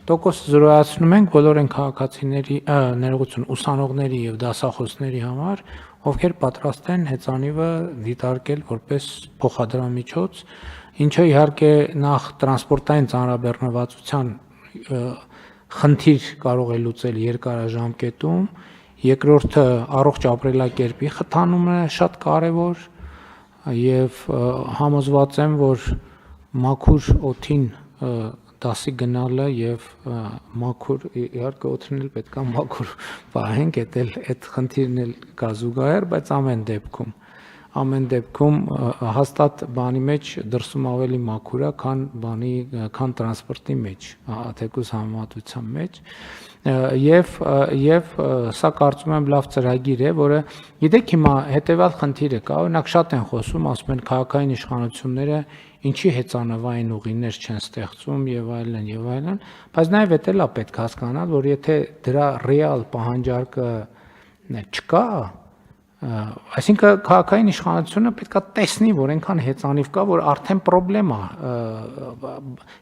տոկոս զրոյացնում ենք բոլոր այն քաղաքացիների, ներողություն, ուսանողների եւ դասախոսների համար, ովքեր պատրաստ են հեծանիվը դիտարկել որպես փոխադրամիջոց, ինչը իհարկե նախ տրանսպորտային ծանրաբեռնվածության խնդիր կարող է լուծել երկարաժամկետում, երկրորդը առողջ ապրելակերպի խթանումը շատ կարևոր եւ համոզված եմ, որ մաքուր օդին դասի գնալը եւ մաքուր իհարկե օդն էլ պետքա մաքուր պահենք, այդ խնդիրն էլ կա զուգահեռ, բայց ամեն դեպքում հաստատ բանի մեջ դրսում ավելի մաքուր է, քան տրանսպորտի մեջ, թեկուզ համեմատության մեջ, եւ սա կարծում եմ լավ ծրագիր է, որը գիտեք հիմա հետեւյալ խնդիրը կա, օրինակ շատ են խոսում, ասում են քաղաքային իշխանությունները ինչի հեծանվային ուղիներ չեն ստեղծում եւ այլն, բայց նաեւ էդ էլ է պետք հասկանալ, որ եթե դրա ռեալ պահանջարկը չկա, այսինքն քաղաքային իշխանությունը պետք է տեսնի, որ այնքան հեծանիվ կա, որ արդեն խնդրեմ է,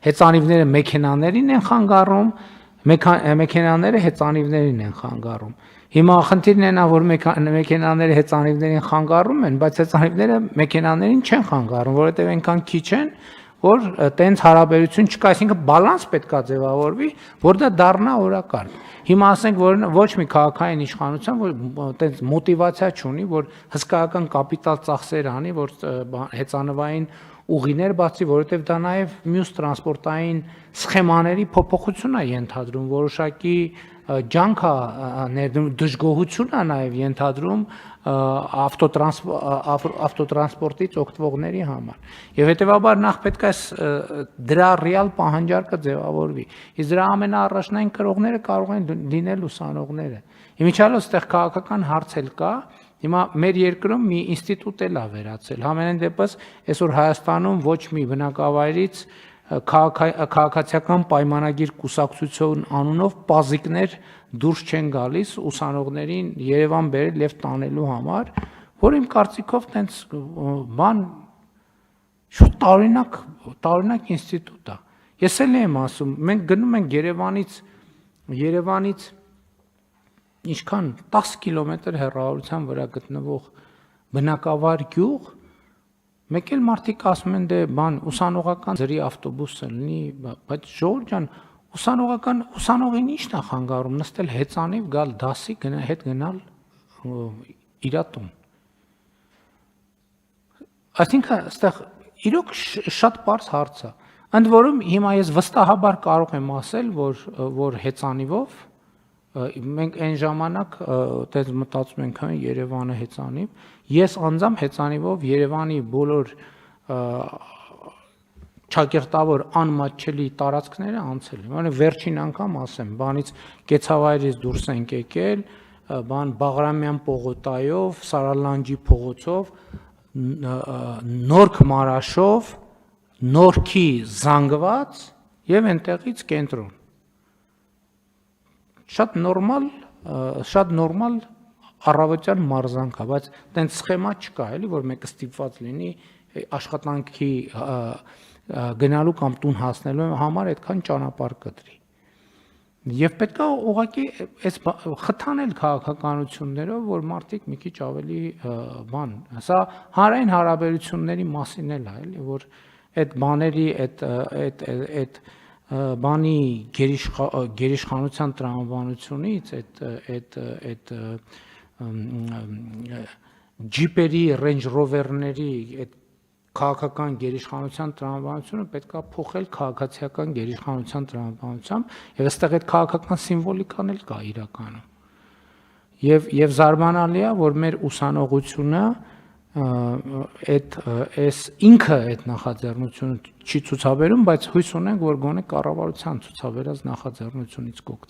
հեծանիվները մեքենաներին են խանգարում, մեքենաները հեծանիվներին են խանգարում։ Հիմա խնդիրն է նա, որ մեքենաները հեծանիվներին խանգարում են, բայց հեծանիվները մեքենաներին չեն խանգարում, որովհետև այնքան քիչ են, որ տենց հարաբերություն չկա, այսինքն բալանս պետք է ձևավորվի, որ դա դառնա օրակարգ։ Հիմա ասենք, որ ոչ մի քաղաքային իշխանություն, որ տենց մոտիվացիա չունի, որ հսկայական կապիտալ ծախսեր անի, որ հեծանվային ուղիներ բացի, որովհետև դա նաև մյուս տրանսպորտային սխեմաների փոփոխություն է ենթադրում, որոշակի ջանք է ներդրում, դժգոհություն է նաև ենթադրում ավտոտրանսպորտից օգտվողների համար։ Եվ հետևաբար նախ պետք է դրա ռեալ պահանջարկը ձևավորվի։ Իսկ դրա ամենաառաջնային կրողները կարող են լինել ուսանողները։ Իմիջիալով այստեղ քաղաքական հարց էլ կա, հիմա մեր երկրում մի ինստիտուտ էլ է վերացել։ Համենայն դեպս այսօր Հայաստանում ոչ մի բնակավայրից քաղաքացիական պայմանագիր կուսակցություն անունով պազիկներ դուրս չեն գալիս ուսանողներին Երևան բերել եւ տանելու համար, որ իմ կարծիքով տենց բան շուտ տարօրինակ ինստիտուտ է։ Ես էլ եմ ասում, մենք գնում ենք Երևանից ինչքան 10 կիլոմետր հեռավորության վրա գտնվող բնակավար գյուղ, մեկ էլ մարդիկ ասում են դե բան ուսանողական ձրի ավտոբուսը լինի, բայց ժողովուրդ ջան, ուսանողին ի՞նչն է խանգարում նստել հեծանիվ գալ դասի հետ գնալ իր տուն։ Այսինքն այստեղ իրոք շատ պարզ հարց է։ Ընդ որում հիմա ես վստահաբար կարող եմ ասել, որ հեծանիվով մենք այն ժամանակ այդպես մտածում ենք Երևանը հեծանիվ, ես անձամբ հեծանիվով Երևանի բոլոր ճակերտավոր անմատչելի տարածքները անցել եմ։ Որը վերջին անգամ ասեմ, բանից Կեցավայրից դուրս ենք եկել, Բաղրամյան պողոտայով, Սարալանջի փողոցով, Նորք Մարաշով, Նորքի զանգված եւ այնտեղից կենտրոն։ Շատ նորմալ առավոտյան մարզանք է, բայց տենց սխեմա չկա, էլի, որ մեկը ստիպված լինի աշխատանքի գնալու կամ տուն հասնելու համար այդքան ճանապարհ կտրի։ Եվ պետք է ուղղակի այս խթանել քաղաքականություններով, որ մարդիկ մի քիչ ավելի սա հանրային հարաբերությունների մասին էլ է, էլի, որ այդ բաների այդ բանի գերիշխանության տրամաբանությունից այդ ջիպերի, Range Rover-ների այդ քաղաքական գերիշխանության տրամաբանությունը պետք է փոխել քաղաքացիական գերիշխանության տրամաբանությամբ, եւ այստեղ այդ քաղաքական սիմվոլիկան էլ կա իրականում։ Եվ զարմանալի է, որ մեր ուսանողությունը ինքը այդ նախաձեռնությունը չի ցուցաբերում, բայց հույս ունենք, որ գոնե կառավարության ցուցաբերած նախաձեռնությունից կօգտվի։